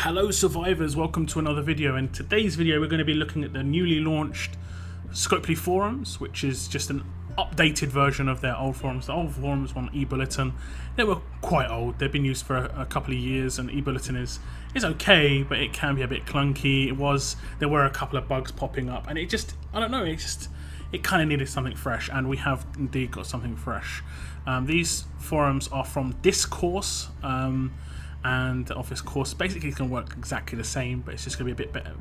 Hello survivors, welcome to another video. In today's video we're going to be looking at the newly launched Scopely forums, which is just an updated version of their old forums. The old forums on eBulletin, they were quite old, they've been used for a couple of years, and eBulletin is okay, but it can be a bit clunky. There were a couple of bugs popping up, and it kind of needed something fresh, and we have indeed got something fresh. These forums are from Discourse, and the Office course. Basically it's going to work exactly the same, but it's just going to be a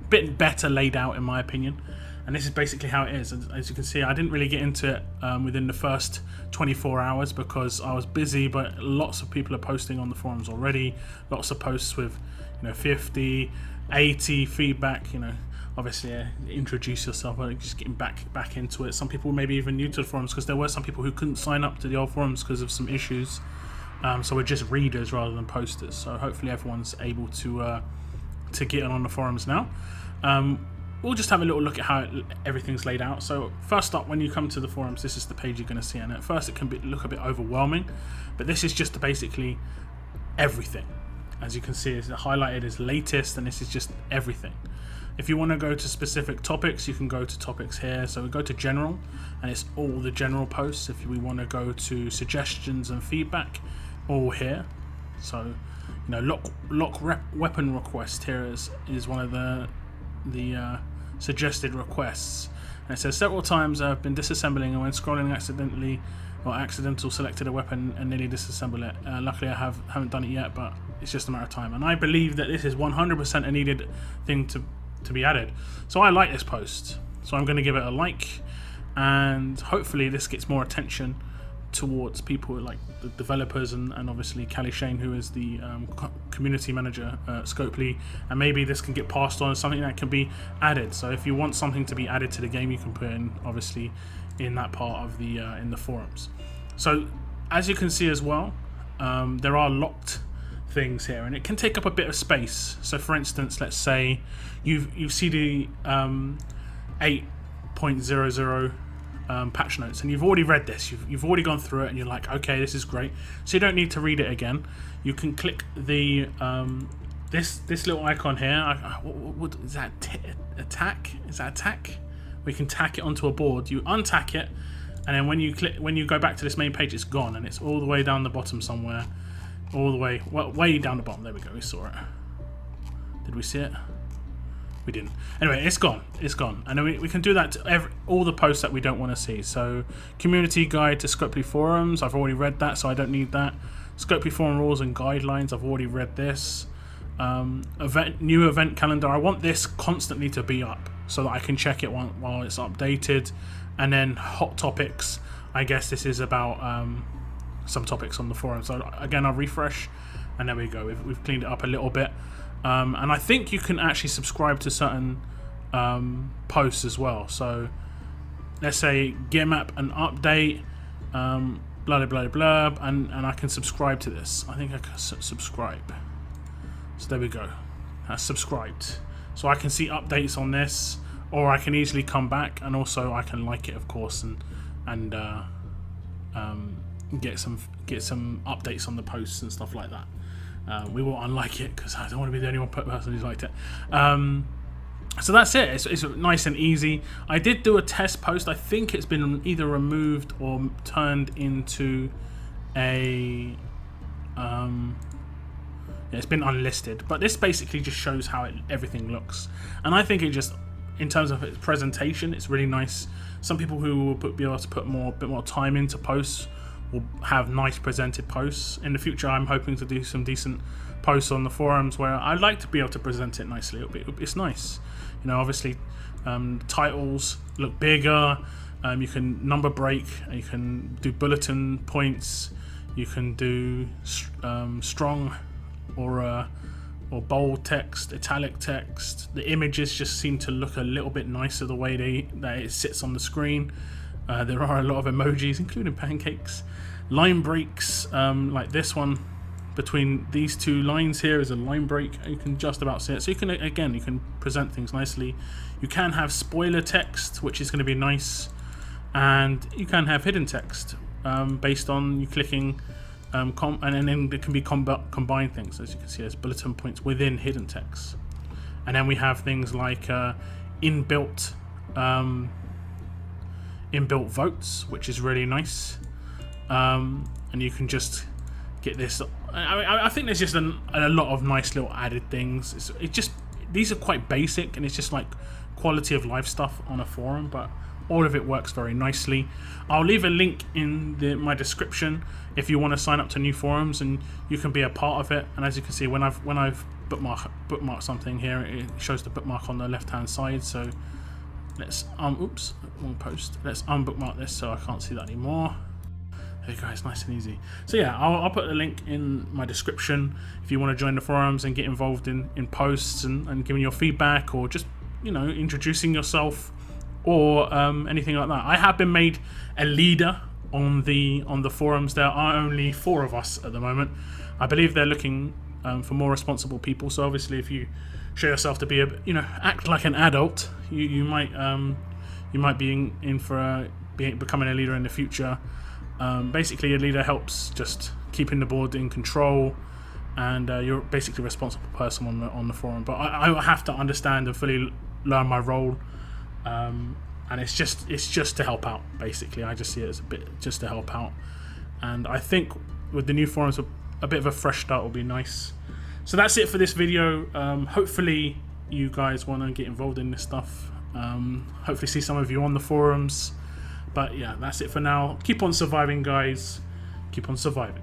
bit better laid out in my opinion. And this is basically how it is. As you can see, I didn't really get into it within the first 24 hours because I was busy, but lots of people are posting on the forums already. Lots of posts with 50, 80 feedback, obviously introduce yourself, just getting back into it. Some people maybe even new to the forums, because there were some people who couldn't sign up to the old forums because of some issues. So we're just readers rather than posters. So hopefully everyone's able to get on the forums now. We'll just have a little look at how everything's laid out. So first up, when you come to the forums, this is the page you're going to see. And at first it can look a bit overwhelming, but this is just basically everything. As you can see, it's highlighted as latest, and this is just everything. If you want to go to specific topics, you can go to topics here. So we go to general, and it's all the general posts. If we want to go to suggestions and feedback, all here. So lock weapon request here is one of the suggested requests, and it says several times I've been disassembling, and when scrolling accidental selected a weapon and nearly disassemble it. Luckily I haven't done it yet, but it's just a matter of time, and I believe that this is 100% a needed thing to be added. So I like this post, so I'm going to give it a like, and hopefully this gets more attention towards people like the developers and obviously Callie Shane, who is the community manager at Scopely, and maybe this can get passed on as something that can be added. So if you want something to be added to the game, you can put in obviously in that part of the in the forums. So as you can see as well, there are locked things here, and it can take up a bit of space. So for instance, let's say you see the 8.00 patch notes, and you've already read this, you've already gone through it, and you're like, okay, this is great, so you don't need to read it again. You can click the this little icon here. What is that? Attack? Is that attack? We can tack it onto a board. You untack it, and then when you go back to this main page, it's gone, and it's all the way down the bottom somewhere, all the way way down the bottom. There we go, we saw it. Did we see it? We didn't. Anyway, it's gone. And then we can do that to all the posts that we don't want to see. So community guide to Scopely forums, I've already read that, so I don't need that. Scopely forum rules and guidelines, I've already read this. New event calendar, I want this constantly to be up so that I can check it while it's updated. And then hot topics, I guess this is about some topics on the forum. So again, I'll refresh, and there we go. We've cleaned it up a little bit. And I think you can actually subscribe to certain posts as well. So let's say gear map and update, blah blah blah blah, and I can subscribe to this. I think I can subscribe. So there we go. That's subscribed. So I can see updates on this, or I can easily come back, and also I can like it, of course, and get some updates on the posts and stuff like that. We will unlike it because I don't want to be the only one person who's liked it. So that's it. It's nice and easy. I did do a test post. I think it's been either removed or turned into a it's been unlisted. But this basically just shows how everything looks, and I think it just, in terms of its presentation, it's really nice. Some people who will be able to put a bit more time into posts will have nice presented posts. In the future, I'm hoping to do some decent posts on the forums where I like to be able to present it nicely. It's nice, obviously titles look bigger, you can number break, you can do bulletin points, you can do strong or bold text, italic text. The images just seem to look a little bit nicer the way that it sits on the screen. There are a lot of emojis, including pancakes. Line breaks, like this one between these two lines here is a line break. You can just about see it. So you can present things nicely. You can have spoiler text, which is going to be nice, and you can have hidden text based on you clicking and then there can be combined things. As you can see, there's bulletin points within hidden text, and then we have things like inbuilt votes, which is really nice, and you can just get this. I think there's just a lot of nice little added things. These are quite basic, and it's just like quality of life stuff on a forum, but all of it works very nicely. I'll leave a link in my description if you want to sign up to new forums and you can be a part of it. And as you can see, when I've bookmarked something here, it shows the bookmark on the left hand side. So let's oops, wrong post. Let's unbookmark this so I can't see that anymore. There you go, it's nice and easy. So yeah, I'll put the link in my description if you want to join the forums and get involved in posts and giving your feedback, or just, you know, introducing yourself, or anything like that. I have been made a leader on the forums. There are only 4 of us at the moment. I believe they're looking for more responsible people. So obviously, if you show yourself to be act like an adult, you might be in for becoming a leader in the future. Basically, a leader helps just keeping the board in control, and you're basically a responsible person on the forum. But I have to understand and fully learn my role, and it's just to help out. Basically, I just see it as a bit just to help out, and I think with the new forums, a bit of a fresh start will be nice. So that's it for this video. Hopefully, you guys want to get involved in this stuff. Hopefully, see some of you on the forums. But yeah, that's it for now. Keep on surviving, guys. Keep on surviving.